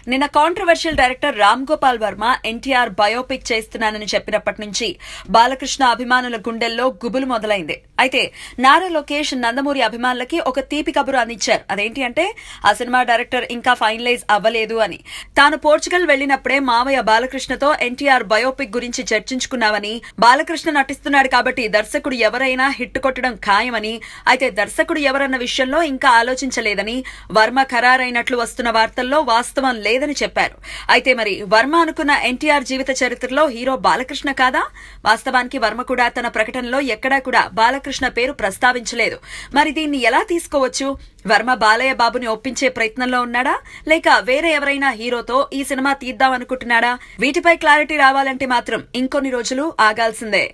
నిన్న controversial director Ram Gopal Varma NTR biopic చేస్తున్నానని చెప్పినప్పటి నుంచి బాలకృష్ణ అభిమానుల గుండెల్లో గుబులు మొదలైంది. అయితే నారా లోకేష్ నందమూరి అభిమానులకి ఒక తీపి కబురు అందించారు. అదేంటి అంటే ఆ సినిమా డైరెక్టర్ ఇంకా ఫైనలైజ్ అవ్వలేదు అని. తాను పోర్చుగల్ వెళ్లినప్పుడే మావయ్య బాలకృష్ణతో ఎన్టీఆర్ బయోపిక్ గురించి చర్చించుకున్నామని, బాలకృష్ణ నటిస్తున్నాడు కాబట్టి దర్శకుడు ఎవరైనా హిట్ కొట్టడం ఖాయమని, అయితే దర్శకుడు ఎవరన్న విషయంలో ఇంకా ఆలోచించలేదని, వర్మ ఖరారైనట్లు వస్తున్న వార్తల్లో వాస్తవం లేదని చెప్పారు. అయితే మరి వర్మ అనుకున్న ఎన్టీఆర్ జీవిత చరిత్రలో హీరో బాలకృష్ణ కాదా? వాస్తవానికి వర్మ కూడా తన ప్రకటనలో ఎక్కడా కూడా బాలకృష్ణ పేరు ప్రస్తావించలేదు. మరి దీన్ని ఎలా తీసుకోవచ్చు? వర్మ బాలయ్య బాబుని ఒప్పించే ప్రయత్నంలో ఉన్నాడా, లేక వేరే ఎవరైనా హీరోతో ఈ సినిమా తీద్దామనుకుంటున్నాడా? వీటిపై క్లారిటీ రావాలంటే మాత్రం ఇంకొన్ని రోజులు ఆగాల్సిందే.